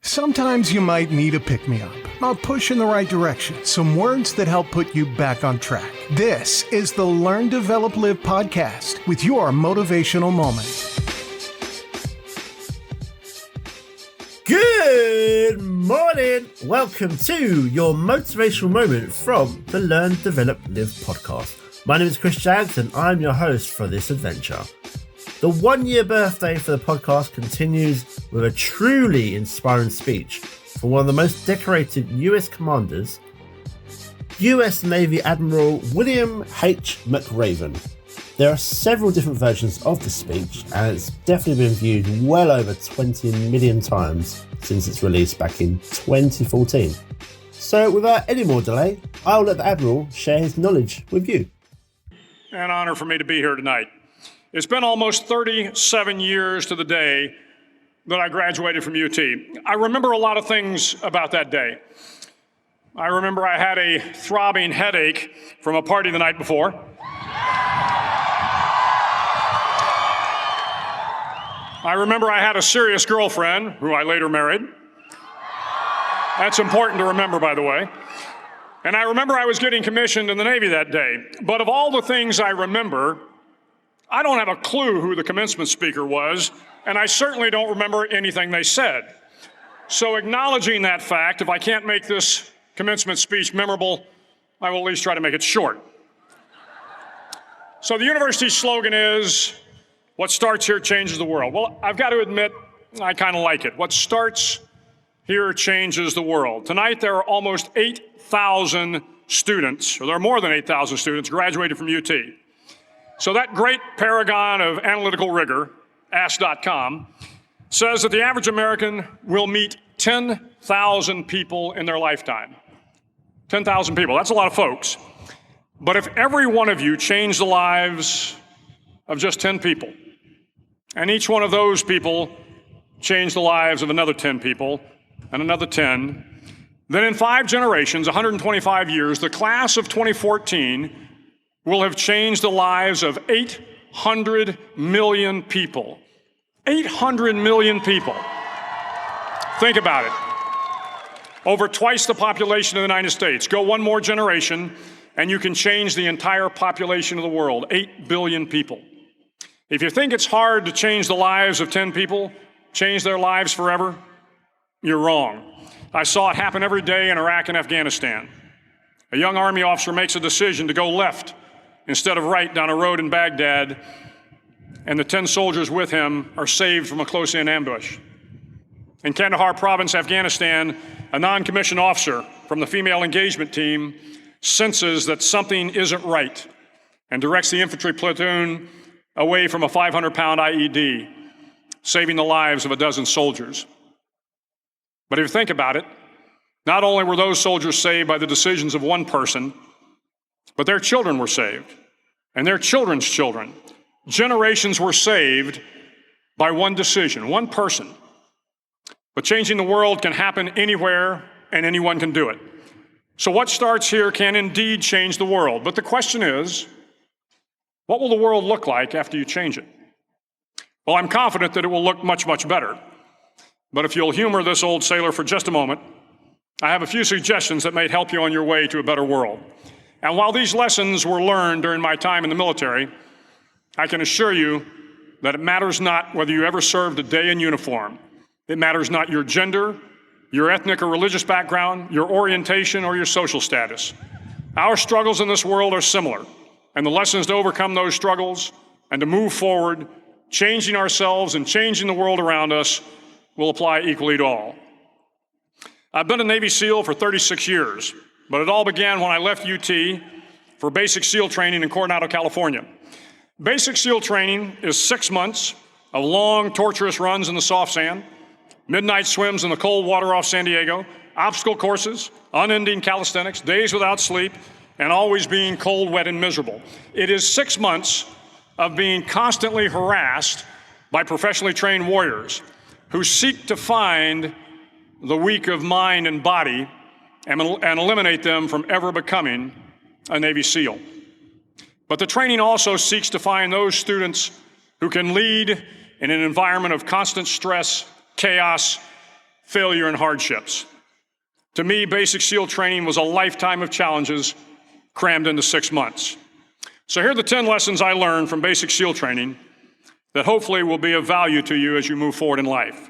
Sometimes you might need a pick-me-up, a push in the right direction, some words that help put you back on track. This is the Learn, Develop, Live podcast with your motivational moment. Good morning. Welcome to your motivational moment from the Learn, Develop, Live podcast. My name is Chris Jaggs and I'm your host for this adventure. The 1-year birthday for the podcast continues with a truly inspiring speech from one of the most decorated US commanders, US Navy Admiral William H. McRaven. There are several different versions of the speech and it's definitely been viewed well over 20 million times since its release back in 2014. So without any more delay, I'll let the Admiral share his knowledge with you. An honor for me to be here tonight. It's been almost 37 years to the day that I graduated from UT. I remember a lot of things about that day. I remember I had a throbbing headache from a party the night before. I remember I had a serious girlfriend who I later married. That's important to remember, by the way. And I remember I was getting commissioned in the Navy that day. But of all the things I remember, I don't have a clue who the commencement speaker was, and I certainly don't remember anything they said. So acknowledging that fact, if I can't make this commencement speech memorable, I will at least try to make it short. So the university's slogan is, what starts here changes the world. Well, I've got to admit, I kind of like it. What starts here changes the world. Tonight, there are almost 8,000 students, or there are more than 8,000 students graduated from UT. So that great paragon of analytical rigor, Ask.com, says that the average American will meet 10,000 people in their lifetime. 10,000 people, that's a lot of folks. But if every one of you changed the lives of just 10 people, and each one of those people changed the lives of another 10 people, and another 10, then in 5 generations, 125 years, the class of 2014 will have changed the lives of 800 million people. 800 million people. Think about it. Over twice the population of the United States. Go one more generation, and you can change the entire population of the world, 8 billion people. If you think it's hard to change the lives of 10 people, change their lives forever, you're wrong. I saw it happen every day in Iraq and Afghanistan. A young Army officer makes a decision to go left instead of right down a road in Baghdad, and the 10 soldiers with him are saved from a close-in ambush. In Kandahar province, Afghanistan, a non-commissioned officer from the female engagement team senses that something isn't right and directs the infantry platoon away from a 500-pound IED, saving the lives of a dozen soldiers. But if you think about it, not only were those soldiers saved by the decisions of one person, but their children were saved, and their children's children. Generations were saved by one decision, one person. But changing the world can happen anywhere, and anyone can do it. So what starts here can indeed change the world. But the question is, what will the world look like after you change it? Well, I'm confident that it will look much, much better. But if you'll humor this old sailor for just a moment, I have a few suggestions that may help you on your way to a better world. And while these lessons were learned during my time in the military, I can assure you that it matters not whether you ever served a day in uniform. It matters not your gender, your ethnic or religious background, your orientation, or your social status. Our struggles in this world are similar, and the lessons to overcome those struggles and to move forward, changing ourselves and changing the world around us, will apply equally to all. I've been a Navy SEAL for 36 years. But it all began when I left UT for basic SEAL training in Coronado, California. Basic SEAL training is 6 months of long, torturous runs in the soft sand, midnight swims in the cold water off San Diego, obstacle courses, unending calisthenics, days without sleep, and always being cold, wet, and miserable. It is 6 months of being constantly harassed by professionally trained warriors who seek to find the weak of mind and body and eliminate them from ever becoming a Navy SEAL. But the training also seeks to find those students who can lead in an environment of constant stress, chaos, failure, and hardships. To me, basic SEAL training was a lifetime of challenges crammed into 6 months. So here are the 10 lessons I learned from basic SEAL training that hopefully will be of value to you as you move forward in life.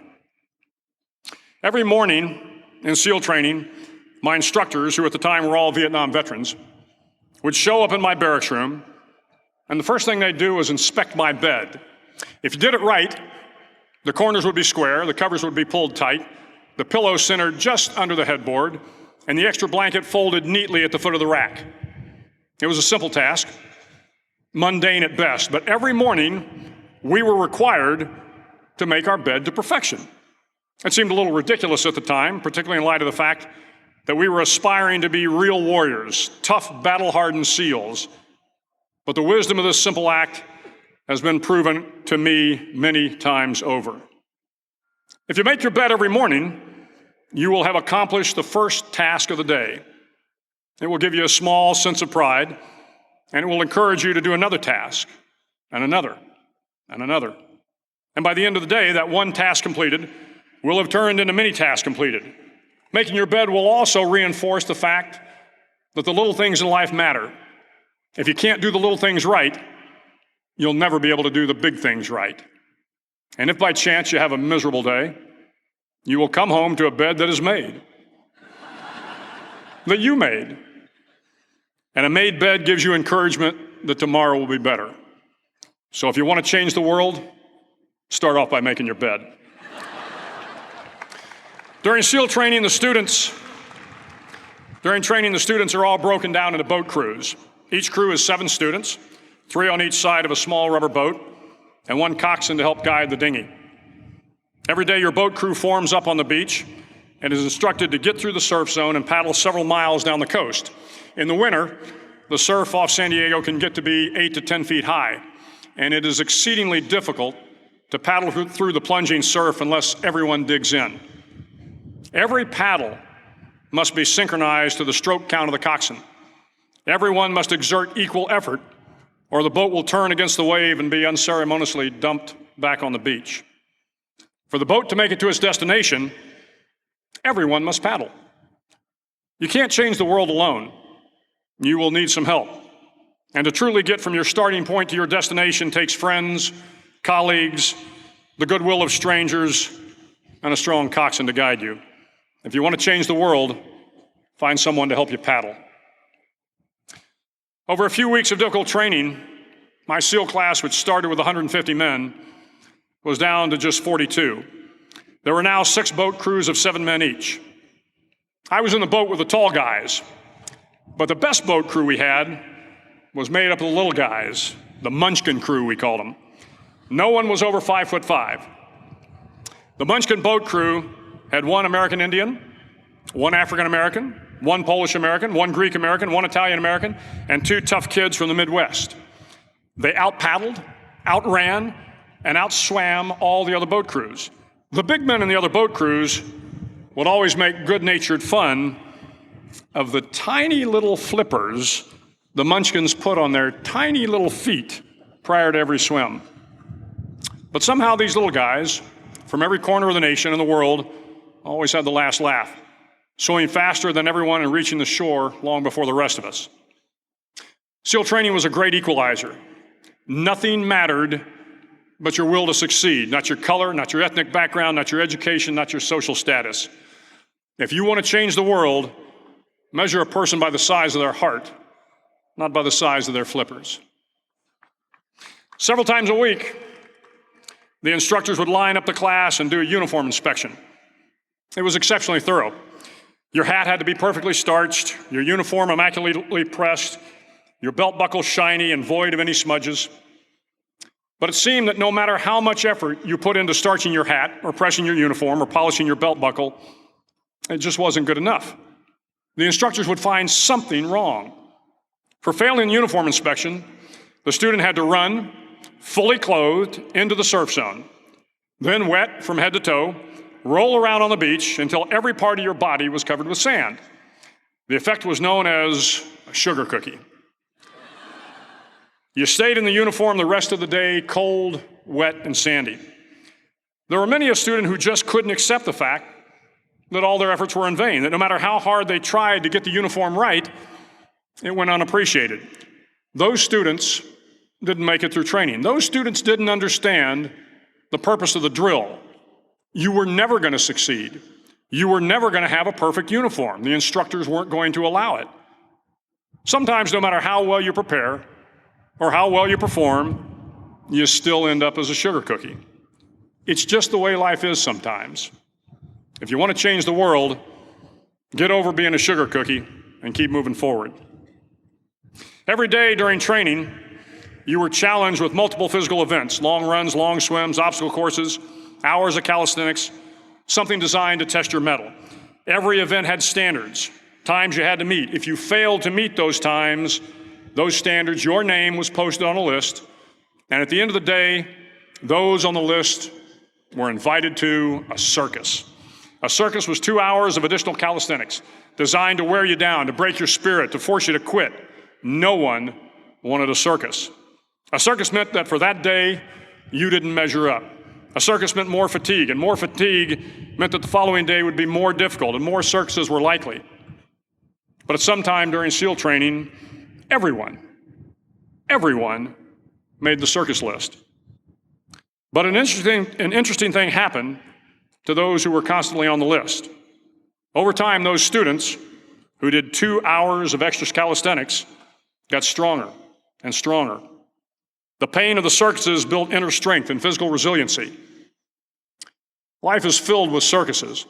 Every morning in SEAL training, my instructors, who at the time were all Vietnam veterans, would show up in my barracks room, and the first thing they'd do was inspect my bed. If you did it right, the corners would be square, the covers would be pulled tight, the pillow centered just under the headboard, and the extra blanket folded neatly at the foot of the rack. It was a simple task, mundane at best, but every morning we were required to make our bed to perfection. It seemed a little ridiculous at the time, particularly in light of the fact that we were aspiring to be real warriors, tough, battle-hardened SEALs. But the wisdom of this simple act has been proven to me many times over. If you make your bed every morning, you will have accomplished the first task of the day. It will give you a small sense of pride, and it will encourage you to do another task, and another, and another. And by the end of the day, that one task completed will have turned into many tasks completed. Making your bed will also reinforce the fact that the little things in life matter. If you can't do the little things right, you'll never be able to do the big things right. And if by chance you have a miserable day, you will come home to a bed that is made, that you made. And a made bed gives you encouragement that tomorrow will be better. So if you want to change the world, start off by making your bed. During SEAL training, the students are all broken down into boat crews. Each crew is 7 students, 3 on each side of a small rubber boat, and 1 coxswain to help guide the dinghy. Every day, your boat crew forms up on the beach and is instructed to get through the surf zone and paddle several miles down the coast. In the winter, the surf off San Diego can get to be 8 to 10 feet high, and it is exceedingly difficult to paddle through the plunging surf unless everyone digs in. Every paddle must be synchronized to the stroke count of the coxswain. Everyone must exert equal effort, or the boat will turn against the wave and be unceremoniously dumped back on the beach. For the boat to make it to its destination, everyone must paddle. You can't change the world alone. You will need some help. And to truly get from your starting point to your destination takes friends, colleagues, the goodwill of strangers, and a strong coxswain to guide you. If you want to change the world, find someone to help you paddle. Over a few weeks of difficult training, my SEAL class, which started with 150 men, was down to just 42. There were now 6 boat crews of 7 men each. I was in the boat with the tall guys, but the best boat crew we had was made up of the little guys, the Munchkin crew, we called them. No one was over 5'5". The Munchkin boat crew had 1 American Indian, 1 African American, 1 Polish American, 1 Greek American, 1 Italian American, and 2 tough kids from the Midwest. They out-paddled, outran, and outswam all the other boat crews. The big men in the other boat crews would always make good-natured fun of the tiny little flippers the Munchkins put on their tiny little feet prior to every swim. But somehow these little guys from every corner of the nation and the world always had the last laugh, swimming faster than everyone and reaching the shore long before the rest of us. SEAL training was a great equalizer. Nothing mattered but your will to succeed, not your color, not your ethnic background, not your education, not your social status. If you want to change the world, measure a person by the size of their heart, not by the size of their flippers. Several times a week, the instructors would line up the class and do a uniform inspection. It was exceptionally thorough. Your hat had to be perfectly starched, your uniform immaculately pressed, your belt buckle shiny and void of any smudges. But it seemed that no matter how much effort you put into starching your hat or pressing your uniform or polishing your belt buckle, it just wasn't good enough. The instructors would find something wrong. For failing the uniform inspection, the student had to run, fully clothed, into the surf zone, then wet from head to toe, roll around on the beach until every part of your body was covered with sand. The effect was known as a sugar cookie. You stayed in the uniform the rest of the day, cold, wet, and sandy. There were many a student who just couldn't accept the fact that all their efforts were in vain, that no matter how hard they tried to get the uniform right, it went unappreciated. Those students didn't make it through training. Those students didn't understand the purpose of the drill. You were never going to succeed. You were never going to have a perfect uniform. The instructors weren't going to allow it. Sometimes, no matter how well you prepare or how well you perform, you still end up as a sugar cookie. It's just the way life is sometimes. If you want to change the world, get over being a sugar cookie and keep moving forward. Every day during training, you were challenged with multiple physical events: long runs, long swims, obstacle courses, hours of calisthenics, something designed to test your mettle. Every event had standards, times you had to meet. If you failed to meet those times, those standards, your name was posted on a list, and at the end of the day, those on the list were invited to a circus. A circus was 2 hours of additional calisthenics designed to wear you down, to break your spirit, to force you to quit. No one wanted a circus. A circus meant that for that day, you didn't measure up. A circus meant more fatigue, and more fatigue meant that the following day would be more difficult, and more circuses were likely. But at some time during SEAL training, everyone made the circus list. But an interesting thing happened to those who were constantly on the list. Over time, those students who did 2 hours of extra calisthenics got stronger and stronger. The pain of the circuses built inner strength and physical resiliency. Life is filled with circuses.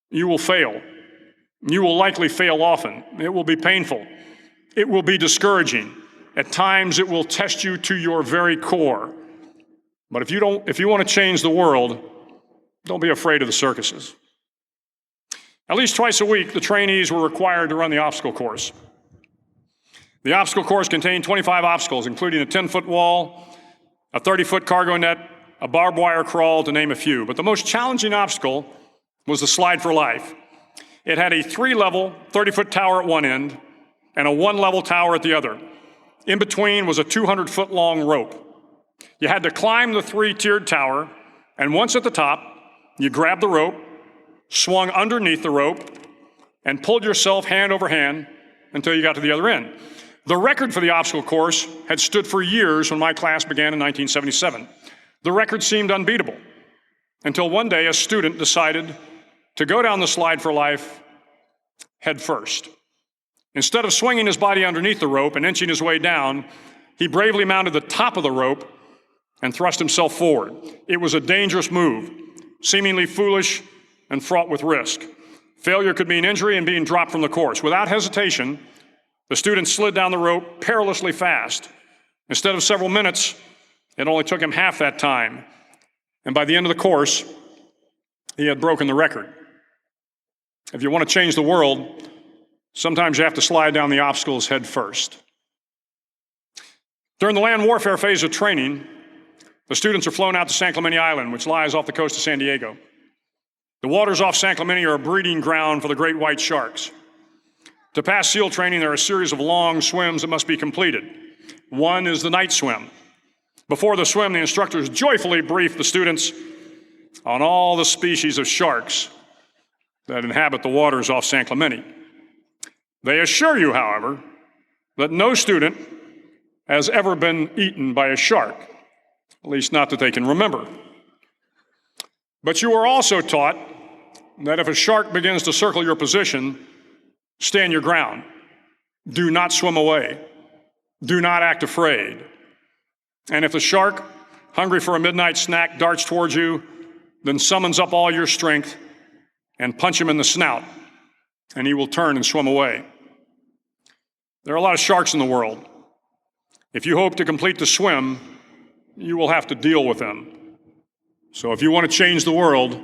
You will fail. You will likely fail often. It will be painful. It will be discouraging. At times, it will test you to your very core. But if you want to change the world, don't be afraid of the circuses. At least twice a week, the trainees were required to run the obstacle course. The obstacle course contained 25 obstacles, including a 10-foot wall, a 30-foot cargo net, a barbed wire crawl, to name a few. But the most challenging obstacle was the slide for life. It had a 3-level, 30-foot tower at one end and a 1-level tower at the other. In between was a 200-foot long rope. You had to climb the 3-tiered tower, and once at the top, you grabbed the rope, swung underneath the rope, and pulled yourself hand over hand until you got to the other end. The record for the obstacle course had stood for years when my class began in 1977. The record seemed unbeatable until one day a student decided to go down the slide for life head first. Instead of swinging his body underneath the rope and inching his way down, he bravely mounted the top of the rope and thrust himself forward. It was a dangerous move, seemingly foolish and fraught with risk. Failure could mean injury and being dropped from the course. Without hesitation, the student slid down the rope perilously fast. Instead of several minutes, it only took him half that time. And by the end of the course, he had broken the record. If you want to change the world, sometimes you have to slide down the obstacles head first. During the land warfare phase of training, the students are flown out to San Clemente Island, which lies off the coast of San Diego. The waters off San Clemente are a breeding ground for the great white sharks. To pass SEAL training, there are a series of long swims that must be completed. One is the night swim. Before the swim, the instructors joyfully brief the students on all the species of sharks that inhabit the waters off San Clemente. They assure you, however, that no student has ever been eaten by a shark, at least not that they can remember. But you are also taught that if a shark begins to circle your position, stand your ground. Do not swim away. Do not act afraid. And if the shark, hungry for a midnight snack, darts towards you, then summons up all your strength and punch him in the snout, and he will turn and swim away. There are a lot of sharks in the world. If you hope to complete the swim, you will have to deal with them. So if you want to change the world,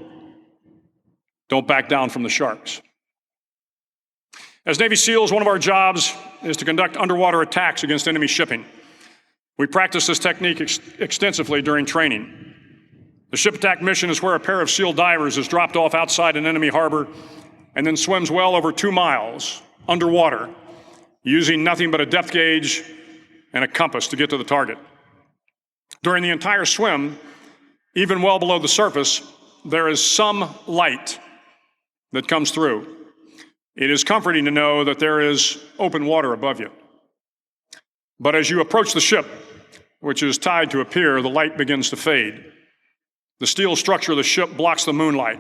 don't back down from the sharks. As Navy SEALs, one of our jobs is to conduct underwater attacks against enemy shipping. We practice this technique extensively during training. The ship attack mission is where a pair of SEAL divers is dropped off outside an enemy harbor and then swims well over 2 miles underwater, using nothing but a depth gauge and a compass to get to the target. During the entire swim, even well below the surface, there is some light that comes through. It is comforting to know that there is open water above you. But as you approach the ship, which is tied to a pier, the light begins to fade. The steel structure of the ship blocks the moonlight.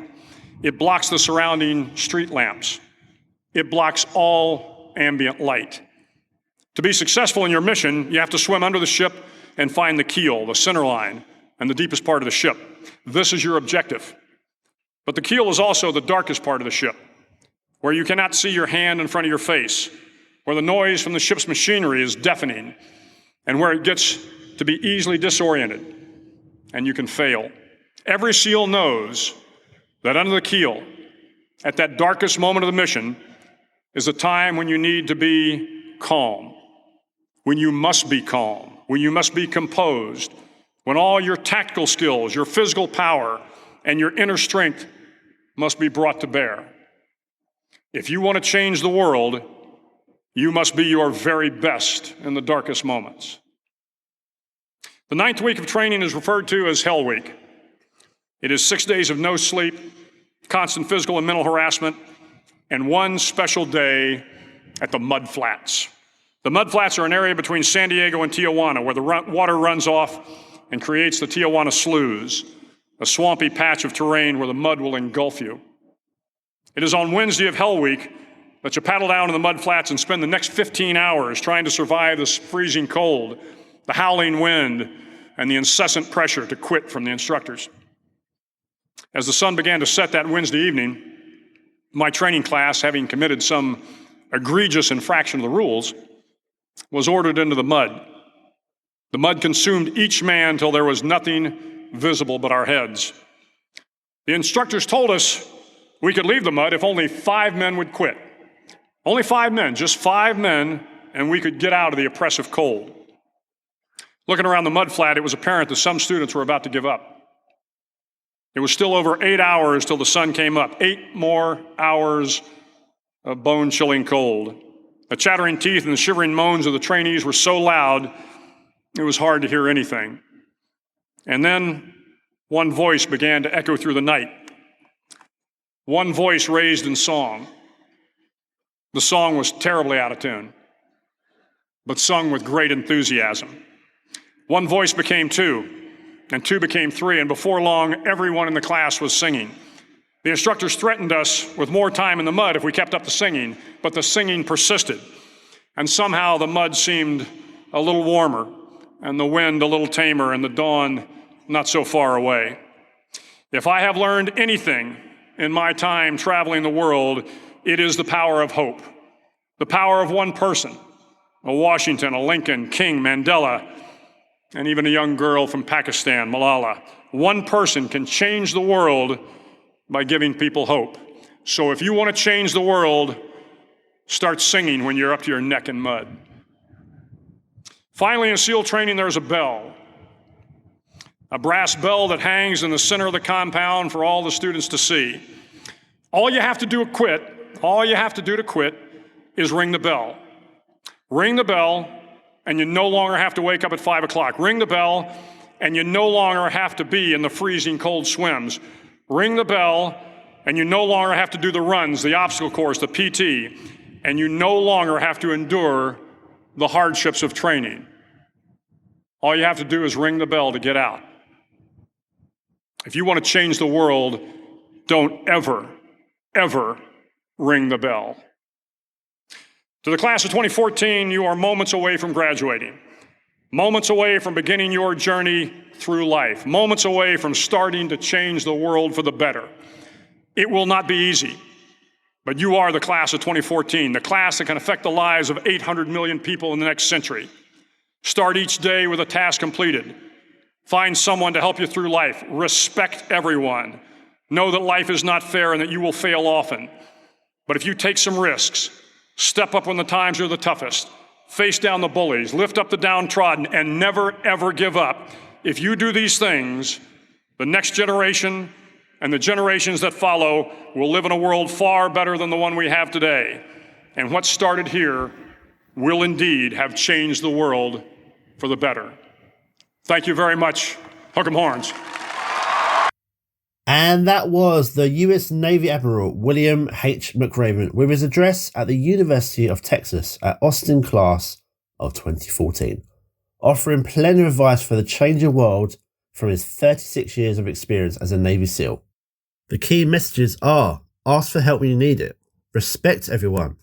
It blocks the surrounding street lamps. It blocks all ambient light. To be successful in your mission, you have to swim under the ship and find the keel, the center line, and the deepest part of the ship. This is your objective. But the keel is also the darkest part of the ship, where you cannot see your hand in front of your face, where the noise from the ship's machinery is deafening, and where it gets to be easily disoriented, and you can fail. Every SEAL knows that under the keel, at that darkest moment of the mission, is a time when you need to be calm, when you must be calm, when you must be composed, when all your tactical skills, your physical power, and your inner strength must be brought to bear. If you want to change the world, you must be your very best in the darkest moments. The 9th week of training is referred to as Hell Week. It is 6 days of no sleep, constant physical and mental harassment, and one special day at the Mud Flats. The Mud Flats are an area between San Diego and Tijuana where the water runs off and creates the Tijuana Sloughs, a swampy patch of terrain where the mud will engulf you. It is on Wednesday of Hell Week that you paddle down to the Mud Flats and spend the next 15 hours trying to survive this freezing cold, the howling wind, and the incessant pressure to quit from the instructors. As the sun began to set that Wednesday evening, my training class, having committed some egregious infraction of the rules, was ordered into the mud. The mud consumed each man till there was nothing visible but our heads. The instructors told us we could leave the mud if only 5 men would quit. Only 5 men, just 5 men, and we could get out of the oppressive cold. Looking around the mud flat, it was apparent that some students were about to give up. It was still over 8 hours till the sun came up. 8 more hours of bone-chilling cold. The chattering teeth and the shivering moans of the trainees were so loud, it was hard to hear anything. And then one voice began to echo through the night. One voice raised in song. The song was terribly out of tune, but sung with great enthusiasm. One voice became 2, and 2 became 3, and before long, everyone in the class was singing. The instructors threatened us with more time in the mud if we kept up the singing, but the singing persisted, and somehow the mud seemed a little warmer, and the wind a little tamer, and the dawn not so far away. If I have learned anything in my time traveling the world, it is the power of hope, the power of one person, a Washington, a Lincoln, King, Mandela, and even a young girl from Pakistan, Malala. One person can change the world by giving people hope. So if you want to change the world, start singing when you're up to your neck in mud. Finally, in SEAL training, there's a bell, a brass bell that hangs in the center of the compound for all the students to see. All you have to do to quit is ring the bell. Ring the bell, and you no longer have to wake up at 5 o'clock. Ring the bell, and you no longer have to be in the freezing cold swims. Ring the bell, and you no longer have to do the runs, the obstacle course, the PT, and you no longer have to endure the hardships of training. All you have to do is ring the bell to get out. If you want to change the world, don't ever ring the bell. To the class of 2014, you are moments away from graduating, moments away from beginning your journey through life, moments away from starting to change the world for the better. It will not be easy, but you are the class of 2014, the class that can affect the lives of 800 million people in the next century. Start each day with a task completed. Find someone to help you through life. Respect everyone. Know that life is not fair and that you will fail often. But if you take some risks, step up when the times are the toughest, face down the bullies, lift up the downtrodden, and never, ever give up. If you do these things, the next generation and the generations that follow will live in a world far better than the one we have today. And what started here will indeed have changed the world for the better. Thank you very much. Hook 'em horns. And that was the US Navy Admiral William H. McRaven with his address at the University of Texas at Austin class of 2014, offering plenty of advice for the changing world from his 36 years of experience as a Navy SEAL. The key messages are: ask for help when you need it, respect everyone,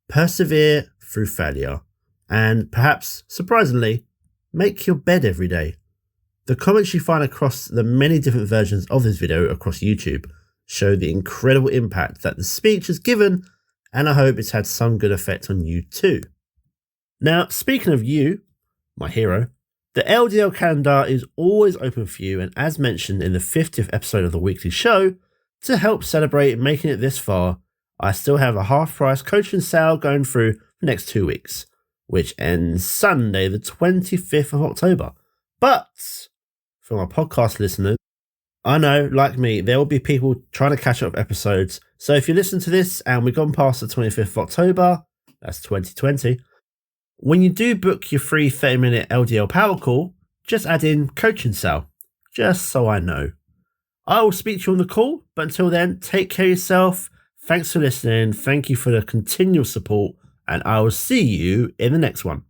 persevere through failure, and perhaps, surprisingly, make your bed every day. The comments you find across the many different versions of this video across YouTube show the incredible impact that the speech has given, and I hope it's had some good effect on you too. Now, speaking of you, my hero, the LDL calendar is always open for you, and as mentioned in the 50th episode of the weekly show, to help celebrate making it this far, I still have a half-price coaching sale going through the next 2 weeks, which ends Sunday the 25th of October. But for my podcast listeners, I know, like me, there will be people trying to catch up episodes. So if you listen to this and we've gone past the 25th of October, that's 2020, when you do book your free 30-minute LDL power call, just add in coaching sale, just so I know. I will speak to you on the call, but until then, take care of yourself. Thanks for listening. Thank you for the continual support, and I will see you in the next one.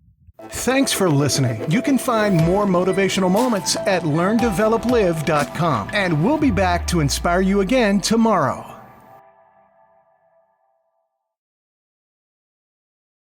Thanks for listening. You can find more motivational moments at learndeveloplive.com, and we'll be back to inspire you again tomorrow.